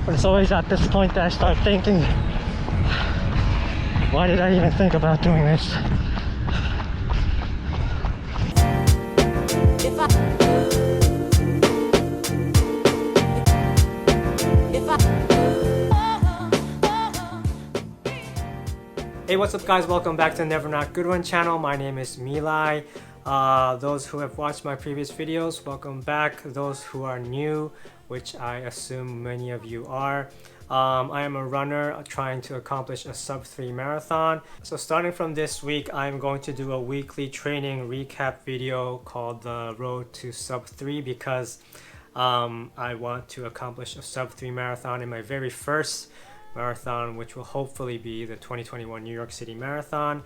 But it's always at this point that I start thinking, why did I even think about doing this? Hey, what's up guys? Welcome back to the Never Not Good Run channel. My name is Milai. Those who have watched my previous videos, welcome back. Those who are new, which I assume many of you are, I am a runner trying to accomplish a sub-3 marathon. So starting from this week, I'm going to do a weekly training recap video called the Road to Sub-3 because I want to accomplish a sub-3 marathon in my very first marathon, which will hopefully be the 2021 New York City Marathon.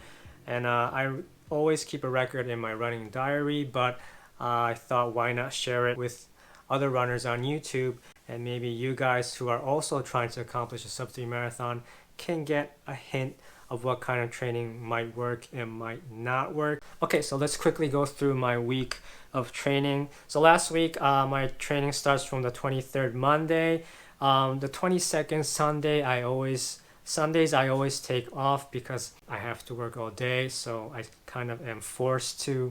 And I always keep a record in my running diary, but I thought why not share it with other runners on YouTube, and maybe you guys who are also trying to accomplish a sub-3 marathon can get a hint of what kind of training might work and might not work. Okay, so let's quickly go through my week of training. So last week my training starts from the 23rd Monday. The 22nd Sundays I always take off because I have to work all day, so I kind of am forced to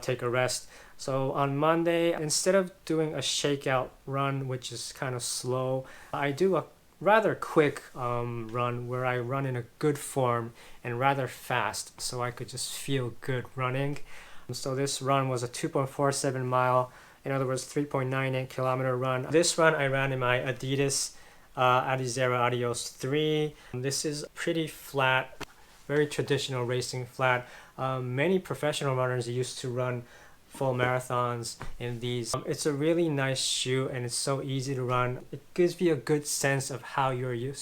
take a rest. So on Monday, instead of doing a shakeout run, which is kind of slow, I do a rather quick run where I run in a good form and rather fast, so I could just feel good running. So this run was a 2.47 mile, in other words 3.98 kilometer run. This run I ran in my Adidas Adizero Adios 3. This is pretty flat, very traditional racing flat. Many professional runners used to run full marathons in these. It's a really nice shoe and it's so easy to run. It gives you a good sense of how you're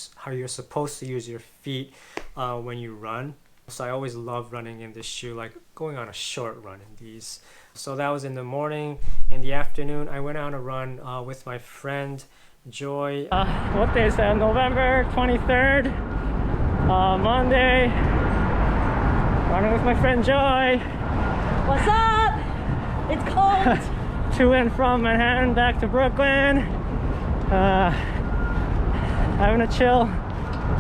supposed to use your feet when you run. So I always love running in this shoe, like going on a short run in these. So that was in the morning. In the afternoon, I went on a run with my friend Joy. What day is that? November 23rd, Monday. Running with my friend Joy. What's up? It's cold. To and from Manhattan back to Brooklyn. Having a chill.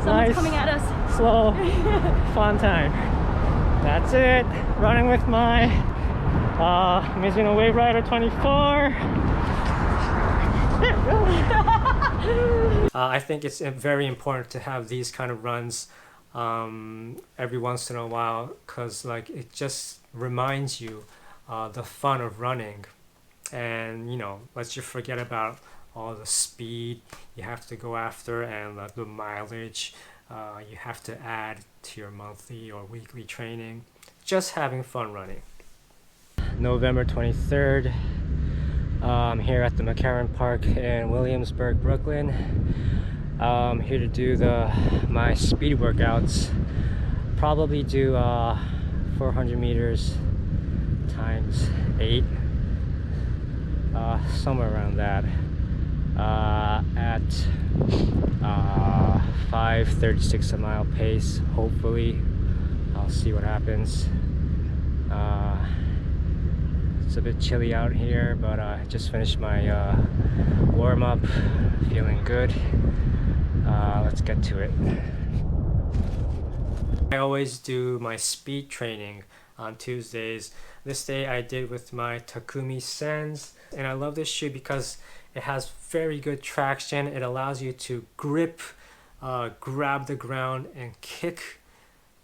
Someone's nice, coming at us. Slow, fun time. That's it. Running with my Mizuno Wave Rider 24. I think it's very important to have these kind of runs every once in a while, because like it just reminds you the fun of running, and you know, lets you forget about all the speed you have to go after and the mileage you have to add to your monthly or weekly training. Just having fun running. November 23rd, I'm here at the McCarran Park in Williamsburg, Brooklyn. I'm here to do my speed workouts. Probably do 400 meters times 8, somewhere around that, at 5:36 a mile pace. Hopefully, I'll see what happens. It's a bit chilly out here, but I just finished my warm-up, feeling good. Let's get to it. I always do my speed training on Tuesdays. This day I did with my Takumi Sens, and I love this shoe because it has very good traction. It allows you to grip, grab the ground and kick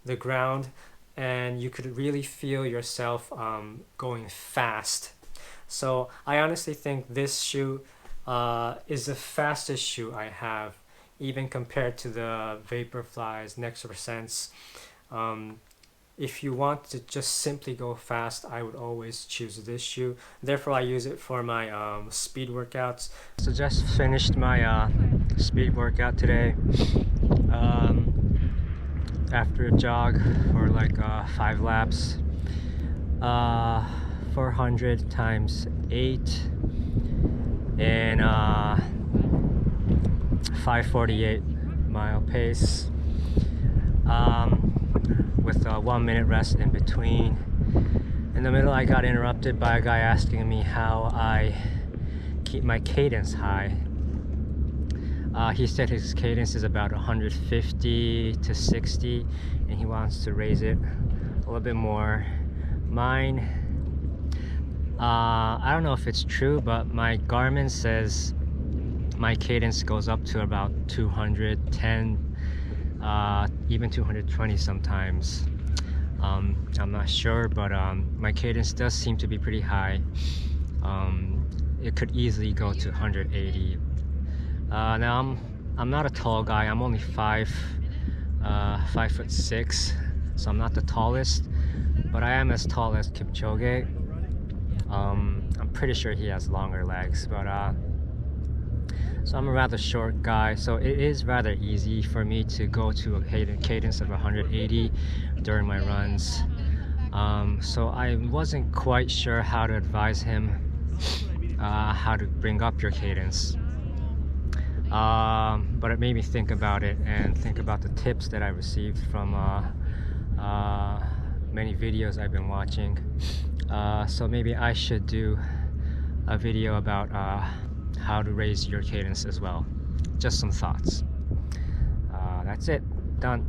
the ground, and you could really feel yourself going fast. So I honestly think this shoe is the fastest shoe I have, even compared to the Vaporfly's Nexor Sense. If you want to just simply go fast, I would always choose this shoe. Therefore, I use it for my speed workouts. So just finished my speed workout today. After a jog for like 5 laps. 400 times 8 and 5:48 mile pace. With a 1 minute rest in between. In the middle, I got interrupted by a guy asking me how I keep my cadence high. He said his cadence is about 150 to 60, and he wants to raise it a little bit more. Mine, I don't know if it's true, but my Garmin says my cadence goes up to about 210, even 220 sometimes. I'm not sure, but my cadence does seem to be pretty high. It could easily go to 180. Now I'm not a tall guy. I'm only 5'6", so I'm not the tallest, but I am as tall as Kipchoge. I'm pretty sure he has longer legs, but so I'm a rather short guy, so it is rather easy for me to go to a cadence of 180 during my runs. So I wasn't quite sure how to advise him how to bring up your cadence. But it made me think about it and think about the tips that I received from many videos I've been watching. So maybe I should do a video about how to raise your cadence as well. Just some thoughts. That's it. Done.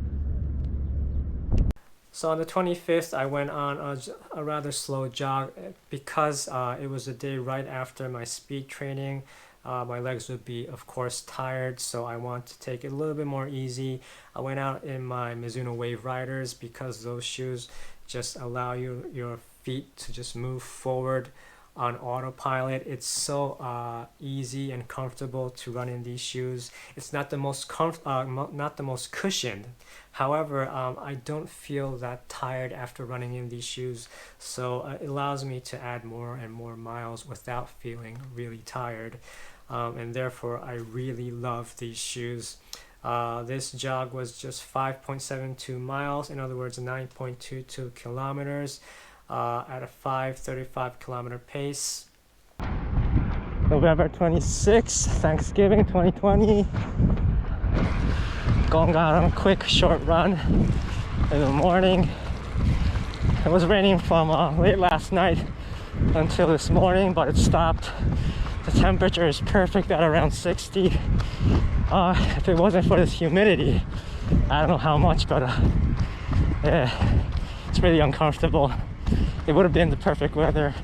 So on the 25th, I went on a rather slow jog because it was the day right after my speed training. My legs would be, of course, tired, so I want to take it a little bit more easy. I went out in my Mizuno Wave Riders because those shoes just allow your feet to just move forward on autopilot. It's so easy and comfortable to run in these shoes. It's not the most not the most cushioned. However, I don't feel that tired after running in these shoes, so it allows me to add more and more miles without feeling really tired. And therefore, I really love these shoes. This jog was just 5.72 miles, in other words, 9.22 kilometers. At a 5:35 kilometer pace. November 26th, Thanksgiving 2020. Going on a quick short run in the morning. It was raining from late last night until this morning, but it stopped. The temperature is perfect at around 60. If it wasn't for this humidity, I don't know how much, but yeah, it's really uncomfortable. It would have been the perfect weather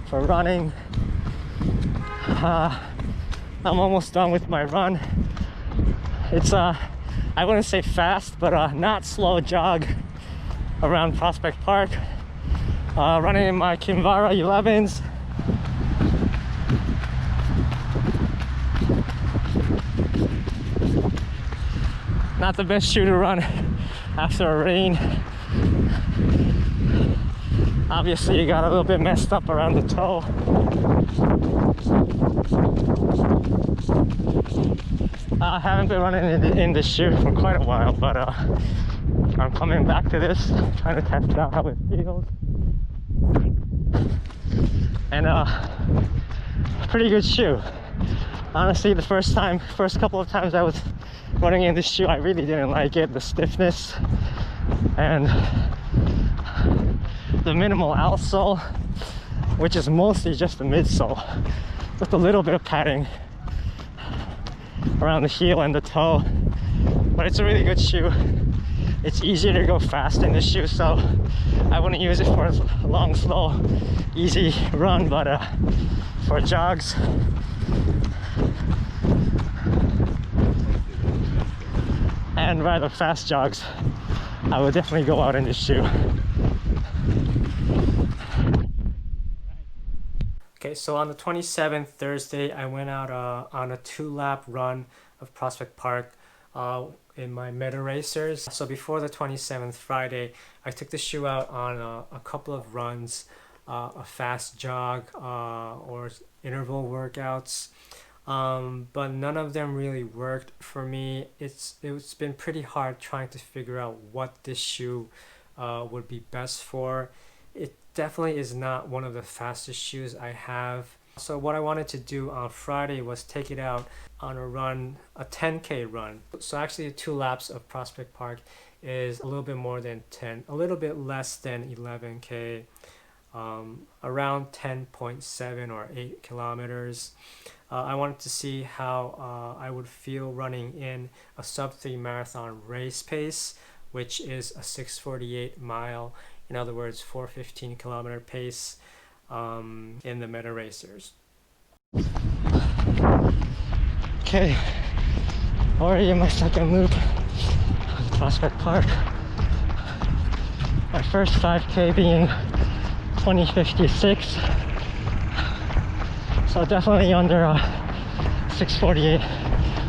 for running. I'm almost done with my run. It's I wouldn't say fast, but not slow jog around Prospect Park. Running in my Kinvara 11s. Not the best shoe to run after a rain. Obviously, it got a little bit messed up around the toe. I haven't been running in this shoe for quite a while, but I'm coming back to this, trying to test out how it feels. And pretty good shoe. Honestly, the first couple of times I was running in this shoe, I really didn't like it. The stiffness and the minimal outsole, which is mostly just the midsole, with a little bit of padding around the heel and the toe. But it's a really good shoe. It's easier to go fast in this shoe, so I wouldn't use it for a long, slow, easy run, but for jogs and rather fast jogs, I would definitely go out in this shoe. Okay, so on the 27th, Thursday, I went out on a 2-lap run of Prospect Park in my Meta Racers. So before the 27th, Friday, I took the shoe out on a couple of runs, a fast jog or interval workouts, but none of them really worked for me. It's been pretty hard trying to figure out what this shoe would be best for. It definitely is not one of the fastest shoes I have. So what I wanted to do on Friday was take it out on a run, a 10K run. So actually 2 laps of Prospect Park is a little bit more than 10, a little bit less than 11K, around 10.7 or 8 kilometers. I wanted to see how I would feel running in a sub-3 marathon race pace, which is a 6:48 mile, in other words 4:15 kilometer pace in the meta racers. Okay, already in my second loop of Prospect Park. My first 5K being 20:56, so definitely under 6:48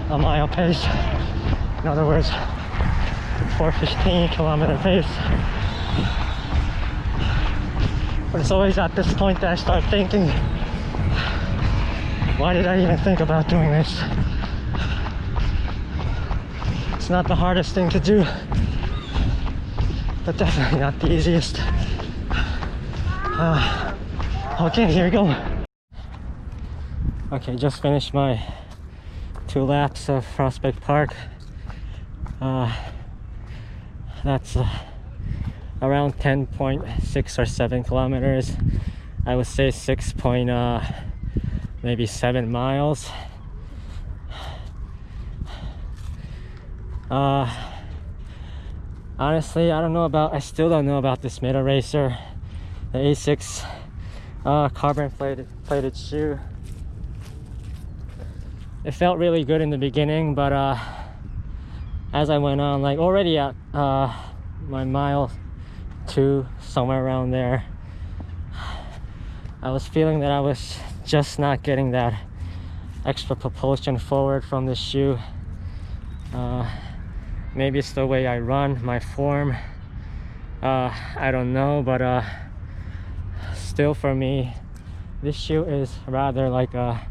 a mile pace. In other words, 4:15 kilometer pace. But it's always at this point that I start thinking, why did I even think about doing this? It's not the hardest thing to do, but definitely not the easiest. Okay, here we go. Okay, just finished my 2 laps of Prospect Park. That's around 10.6 or 7 kilometers. I would say 6 point maybe 7 miles. Honestly, I still don't know about this meta racer, the A6 carbon plated shoe. It felt really good in the beginning, but as I went on, like already at my mile 2, somewhere around there, I was feeling that I was just not getting that extra propulsion forward from the shoe. Maybe it's the way I run, my form, I don't know, but still for me, this shoe is rather like a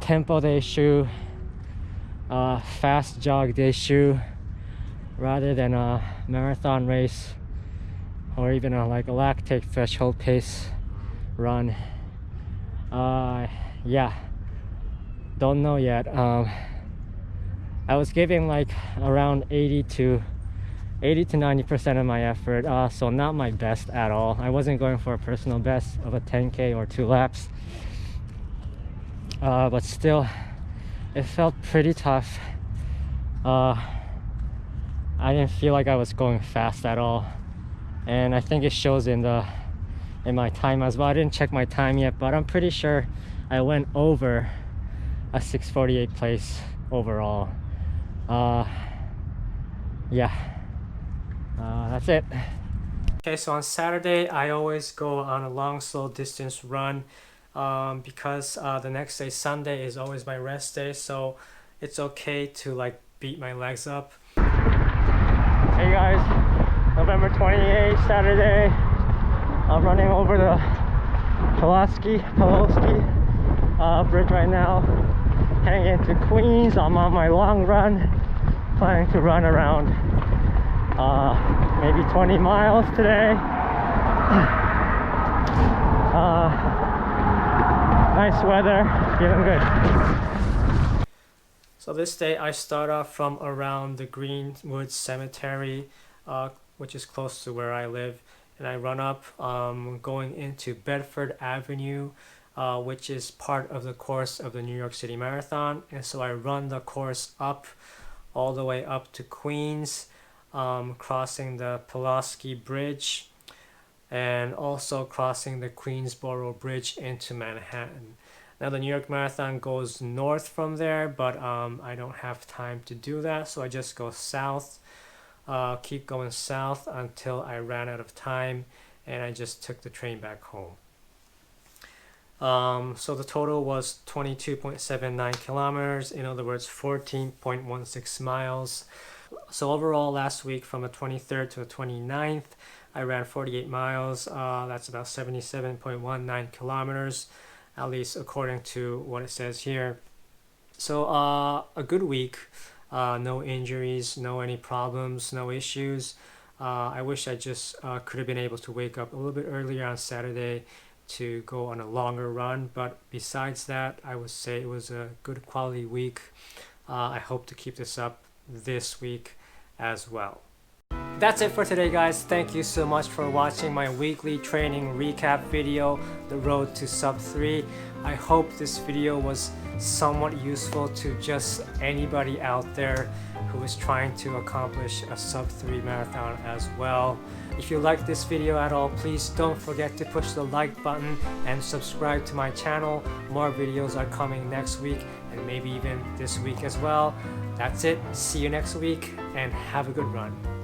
tempo day shoe, fast jog day shoe, rather than a marathon race or even like a lactate threshold pace run. Yeah, don't know yet. I was giving like around 80 to 90% of my effort, so not my best at all. I wasn't going for a personal best of a 10K or 2 laps, but still it felt pretty tough. I didn't feel like I was going fast at all, and I think it shows in my time as well. I didn't check my time yet, but I'm pretty sure I went over a 6:48 place overall. Yeah, that's it. Okay, so on Saturday I always go on a long slow distance run because the next day, Sunday, is always my rest day, so it's okay to like beat my legs up. Hey guys, November 28th, Saturday. I'm running over the Pulaski bridge right now, heading into Queens. I'm on my long run, planning to run around maybe 20 miles today. Nice weather, feeling good. So this day I start off from around the Greenwood Cemetery, which is close to where I live, and I run up going into Bedford Avenue, which is part of the course of the New York City Marathon. And so I run the course up all the way up to Queens, crossing the Pulaski Bridge and also crossing the Queensboro Bridge into Manhattan. Now the New York Marathon goes north from there, but I don't have time to do that, so I just go south, keep going south until I ran out of time, and I just took the train back home. So the total was 22.79 kilometers, in other words 14.16 miles. So overall last week, from the 23rd to the 29th, I ran 48 miles. That's about 77.19 kilometers, at least according to what it says here. So a good week, no injuries, no any problems, no issues. I wish I just could have been able to wake up a little bit earlier on Saturday to go on a longer run, but besides that, I would say it was a good quality week. I hope to keep this up this week as well. That's it for today, guys. Thank you so much for watching my weekly training recap video, The Road to Sub 3. I hope this video was somewhat useful to just anybody out there who is trying to accomplish a Sub 3 marathon as well. If you like this video at all, please don't forget to push the like button and subscribe to my channel. More videos are coming next week and maybe even this week as well. That's it. See you next week and have a good run.